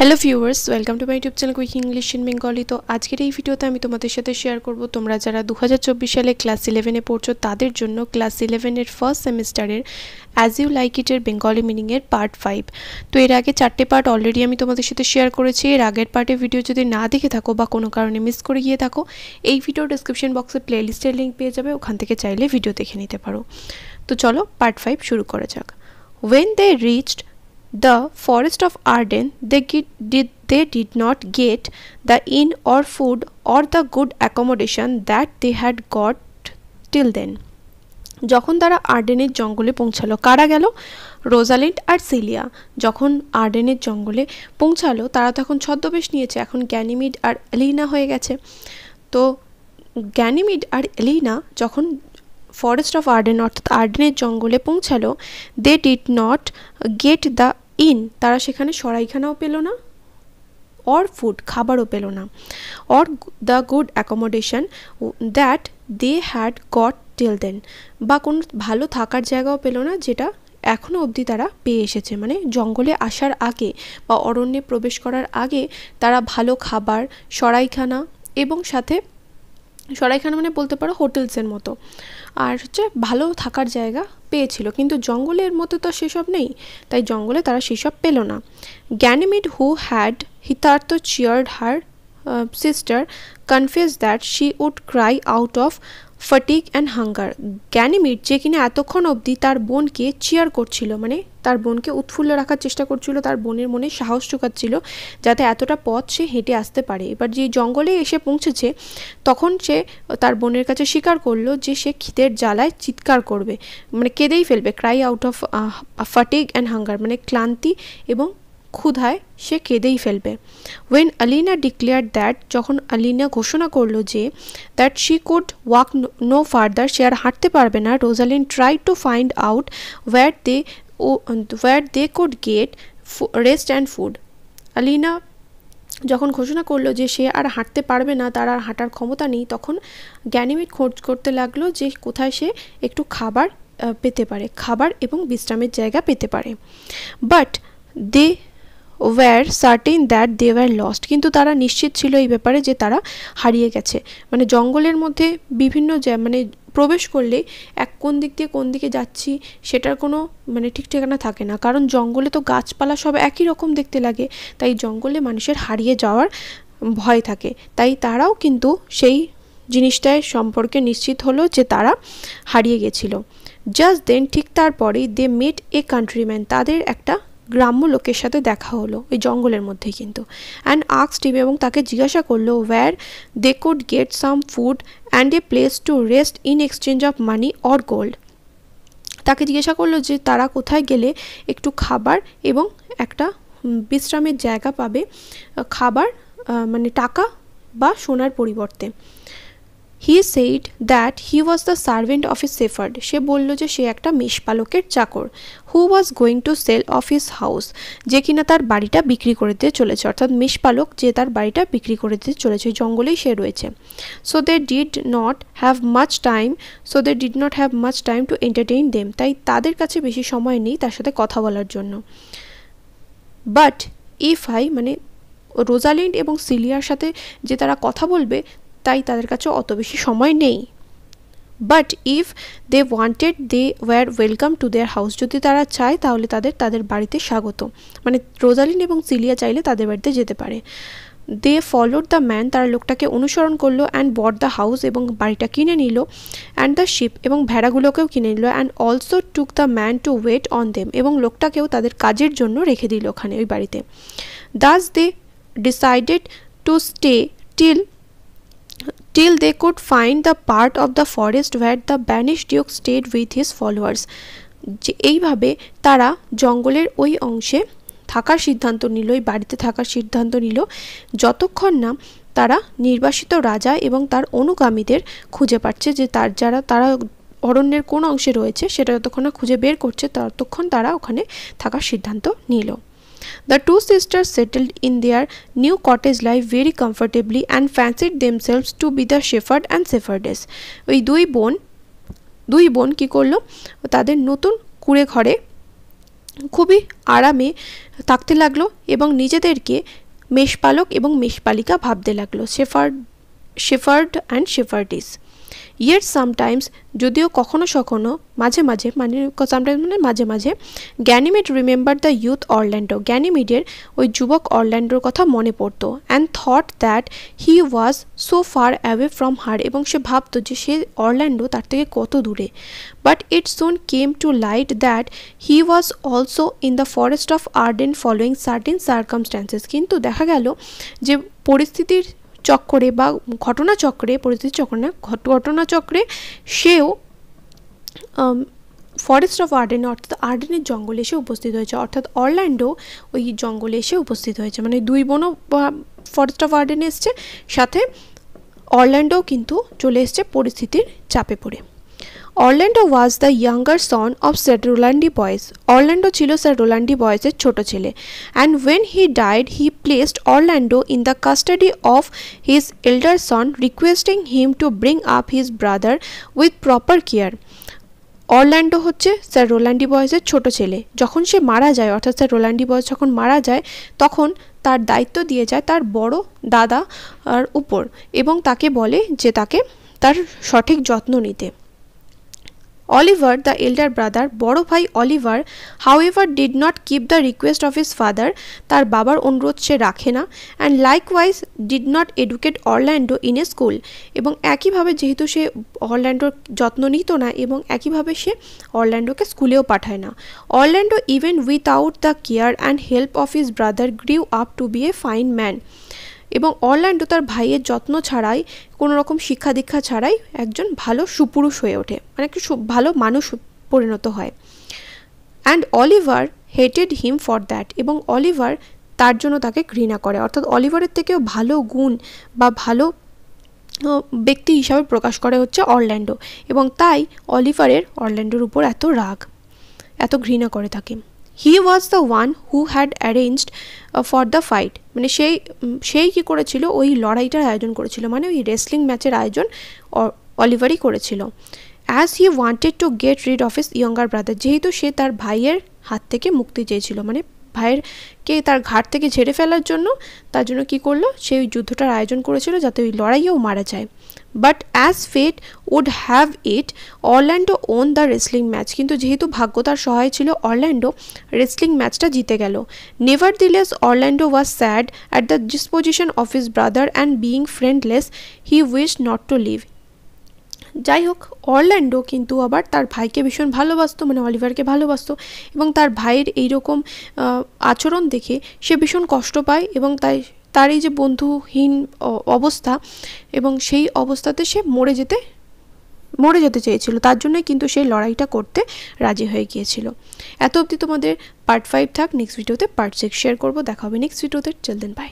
Hello viewers, welcome to my YouTube channel quick English in Bengali. তো আজকের এই ভিডিওতে আমি তোমাদের সাথে শেয়ার করব তোমরা যারা 2024 সালে ক্লাস 11-এ পড়ছো তাদের জন্য ক্লাস 11-এর ফার্স্ট সেমিস্টারের অ্যাজ ইউ লাইক ইটের বেঙ্গলি মিনিংয়ের পার্ট 5। তো এর আগে 4টে পার্ট অলরেডি আমি তোমাদের সাথে শেয়ার করেছি। এর আগের পার্টের ভিডিও যদি না দেখে থাকো বা কোনো কারণে মিস করে গিয়ে থাকো, এই ভিডিও ডেসক্রিপশন বক্সে প্লেলিস্টের লিঙ্ক পেয়ে যাবে, ওখান থেকে চাইলে ভিডিও দেখে নিতে পারো। তো চলো পার্ট 5 শুরু করা যাক। When they reached the forest of Arden, they did not get the inn or food or the good accommodation that they had got till then. যখন তারা আর্ডেনের জঙ্গলে পৌঁছালো, কারা গেল? রোজালিন্ড আর সিলিয়া। যখন আর্ডেনের জঙ্গলে পৌঁছালো তারা তখন ছদ্মবেশ নিয়েছে, এখন গ্যানিমিড আর এলিনা হয়ে গেছে। তো গ্যানিমিড আর এলিনা যখন ফরেস্ট অফ আর্ডেন অর্থাৎ আর্ডেনের জঙ্গলে পৌঁছালো, they did not get the inn, তারা সেখানে সরাইখানাও পেল না, অর ফুড, খাবারও পেল না, or the good accommodation that they had got till then, বা কোনো ভালো থাকার জায়গাও পেল না যেটা এখনও অবধি তারা পেয়ে এসেছে। মানে জঙ্গলে আসার আগে বা অরণ্যে প্রবেশ করার আগে তারা ভালো খাবার, সরাইখানা এবং সাথে সরাইখানা মানে বলতে পারো হোটেলসের মতো, আর হচ্ছে ভালো থাকার জায়গা পেয়েছিল, কিন্তু জঙ্গলের মতো তো সেসব নেই, তাই জঙ্গলে তারা সেসব পেল না। Ganymede who had hitherto cheered her sister confessed that she would cry out of fatigue and hunger. Ganymede যে কিনা এতক্ষণ অবধি তার বোনকে চিয়ার করছিল, মানে তার বোনকে উৎফুল্ল রাখার চেষ্টা করছিল, তার বোনের মনে সাহস যোগাচ্ছিল যাতে এতটা পথ সে হেঁটে আসতে পারে। এবার যে জঙ্গলে এসে পৌঁছেছে তখন সে তার বোনের কাছে স্বীকার করলো যে সে খিদের জ্বালায় চিৎকার করবে, মানে কেঁদেই ফেলবে, cry out of fatigue and hunger, মানে ক্লান্তি এবং ক্ষুধায় সে কেঁদেই ফেলবে। ওয়েন আলিনা ডিক্লেয়ার দ্যাট, যখন আলিনা ঘোষণা করলো যে that she could walk no further, সে আর হাঁটতে পারবে না, Rosaline try to find out where they could get rest and food. Alina যখন ঘোষণা করলো যে সে আর হাঁটতে পারবে না, তার আর হাঁটার ক্ষমতা নেই, তখন গ্যানিমিড খোঁজ করতে লাগলো যে কোথায় সে একটু খাবার পেতে পারে, খাবার এবং বিশ্রামের জায়গা পেতে পারে। But they were certain that they were lost, কিন্তু তারা নিশ্চিত ছিল এই ব্যাপারে যে তারা হারিয়ে গেছে। মানে জঙ্গলের মধ্যে বিভিন্ন মানে প্রবেশ করলে কোন দিক দিয়ে কোন দিকে যাচ্ছি সেটার কোনো মানে ঠিক ঠিকানা থাকে না, কারণ জঙ্গলে তো গাছপালা সব একই রকম দেখতে লাগে, তাই জঙ্গলে মানুষের হারিয়ে যাওয়ার ভয় থাকে। তাই তারাও কিন্তু সেই জিনিসটার সম্পর্কে নিশ্চিত হলো যে তারা হারিয়ে গেছিল। জাস্ট দেন, ঠিক তারপরেই দে মেট এ কান্ট্রিম্যান, তাদের একটা গ্রাম্য লোকের সাথে দেখা হলো ওই জঙ্গলের মধ্যেই কিন্তু। অ্যান্ড আস্কড হিম, এবং তাকে জিজ্ঞাসা করলো where they could get some food and a place to rest in exchange of money or gold. তাকে জিজ্ঞাসা করলো যে তারা কোথায় গেলে একটু খাবার এবং একটা বিশ্রামের জায়গা পাবে, খাবার মানে টাকা বা সোনার পরিবর্তে। He said that he was the servant of a shepherd, সে বলল যে সে একটা মেষপালকের চাকর। Who was going to sell off his house, যে কিনা তার বাড়িটা বিক্রি করে দিতে চলেছে, অর্থাৎ মেষপালক যে তার বাড়িটা বিক্রি করে দিতে চলেছে, জঙ্গলেই সে রয়েছে। So they did not have much time to entertain them, তাই তাদের কাছে বেশি সময় নেই তার সাথে কথা বলার জন্য। বাট ইফ মানে রোজালিন্ড এবং সিলিয়ার সাথে যে তারা কথা বলবে তাই তাদের কাছে অত বেশি সময় নেই। But if they wanted they were welcome to their house, যদি তারা চায় তাহলে তাদের বাড়িতে স্বাগত, মানে রোজালিন্ড এবং সিলিয়া চাইলে তাদের বাড়িতে যেতে পারে। দে ফলোড দ্য ম্যান, তারা লোকটাকে অনুসরণ করলো, অ্যান্ড বট দ্য হাউস, এবং বাড়িটা কিনে নিল, অ্যান্ড দ্য শিপ, এবং ভেড়াগুলোকেও কিনে নিল, and also took the man to wait on them, এবং লোকটাকেও তাদের কাজের জন্য রেখে দিল ওখানে ওই বাড়িতে। Thus they decided to stay till they could find the part of the forest where the banished duke stayed with his followers, যে এইভাবে তারা জঙ্গলের ওই অংশে থাকার সিদ্ধান্ত নিল, ওই বাড়িতে থাকার সিদ্ধান্ত নিল যতক্ষণ না তারা নির্বাসিত রাজা এবং তার অনুগামীদের খুঁজে পাচ্ছে, যে তারা অরণ্যের কোন অংশে রয়েছে সেটা যতক্ষণ না খুঁজে বের করছে ততক্ষণ তারা ওখানে থাকার সিদ্ধান্ত নিল। The two sisters settled in their new cottage life very comfortably and fancied themselves to be the shepherd and shepherdess. ওই দুই বোন কি করলো, তাদের নতুন কুঁড়ে ঘরে খুবই আরামে থাকতে লাগলো এবং নিজেদেরকে মেষপালক এবং মেষপালিকা ভাবতে লাগলো, shepherd and shepherdess. Yet sometimes, যদিও কখনো সখনো মাঝে মাঝে মাঝে মাঝে Ganymede remember the youth Orlando, গ্যানিমেডের ওই যুবক অরল্যান্ডোর কথা মনে পড়তো। And thought that he was so far away from her, এবং সে ভাবতো যে সে অরল্যান্ডো তার থেকে কত দূরে। But it soon came to light that he was also in the forest of Arden following certain circumstances, কিন্তু দেখা গেল যে পরিস্থিতির চক্রে বা ঘটনাচক্রে, ঘটনাচক্রে সেও ফরেস্ট অফ আর্ডেন অর্থাৎ আর্ডেনের জঙ্গলে এসে উপস্থিত হয়েছে, অর্থাৎ অরল্যান্ডো ওই জঙ্গলে এসে উপস্থিত হয়েছে। মানে দুই বোনও ফরেস্ট অফ আর্ডেনে এসছে, সাথে অরল্যান্ডোও কিন্তু চলে এসছে পরিস্থিতির চাপে পড়ে। Orlando was the younger son of sir Rowland de Boys, Orlando ছিল স্যার রোল্যান্ডি বয়েসের ছোট ছেলে। And when he died he placed Orlando in the custody of his elder son, requesting him to bring up his brother with proper care. Orlando হচ্ছে sir Rowland de বয়েসের ছোট ছেলে। যখন সে মারা যায়, অর্থাৎ স্যার রোল্যান্ডি বয়েস যখন মারা যায়, তখন তার দায়িত্ব দিয়ে যায় তার বড় দাদা আর উপর, এবং তাকে বলে যে তাকে তার সঠিক যত্ন নিতে। Oliver, the elder brother, বড় ভাই Oliver, however did not keep the request of his father, তার বাবার অনুরোধ সে রাখে না। and likewise did not educate Orlando in a school, এবং একইভাবে যেহেতু সে অরল্যান্ডোর যত্ন নিত না, এবং একইভাবে সে অরল্যান্ডোকে স্কুলেও পাঠায় না। Orlando even without the care and help of his brother grew up to be a fine man, এবং অরল্যান্ডো তার ভাইয়ের যত্ন ছাড়াই, কোনো রকম শিক্ষা দীক্ষা ছাড়াই একজন ভালো সুপুরুষ হয়ে ওঠে, মানে একটু ভালো মানুষ পরিণত হয়। And Oliver hated him for that, এবং অলিভার তার জন্য তাকে ঘৃণা করে, অর্থাৎ অলিভারের থেকেও ভালো গুণ বা ভালো ব্যক্তি হিসাবে প্রকাশ করে হচ্ছে অরল্যান্ডো, এবং তাই অরল্যান্ডোর উপর এত রাগ, এত ঘৃণা করে থাকে। He was the one who had arranged for the fight, মানে সেই কী করেছিল, ওই লড়াইটার আয়োজন করেছিল, মানে ওই রেসলিং ম্যাচের আয়োজন অলিভারই করেছিল। As he wanted to get rid of his younger brother, যেহেতু সে তার ভাইয়ের হাত থেকে মুক্তি চেয়েছিল, মানে ভাইয়েরকে তার ঘাট থেকে ঝেড়ে ফেলার জন্য, তার জন্য কী করলো, সে ওই যুদ্ধটার আয়োজন করেছিল যাতে ওই লড়াইয়েও মারা যায়। But as fate would have it, Orlando won the wrestling match, কিন্তু যেহেতু ভাগ্য তার সহায় ছিল, অরল্যান্ডো রেসলিং ম্যাচটা জিতে গেল। Nevertheless Orlando was sad at the disposition of his brother and being friendless he wish not to live. যাই হোক, অরল্যান্ডো কিন্তু আবার তার ভাইকে ভীষণ ভালোবাসতো, মানে অলিভারকে ভালোবাসতো, এবং তার ভাইয়ের এইরকম আচরণ দেখে সে ভীষণ কষ্ট পায়, এবং তাই তার এই যে বন্ধুহীন অবস্থা, এবং সেই অবস্থাতে সে মরে যেতে চেয়েছিল, তার জন্যই কিন্তু সেই লড়াইটা করতে রাজি হয়ে গিয়েছিল। এত অবধি তোমাদের পার্ট 5 থাক, নেক্সট ভিডিওতে পার্ট 6 শেয়ার করবো। দেখা হবে নেক্সট ভিডিওতে। চিল দেন, বাই।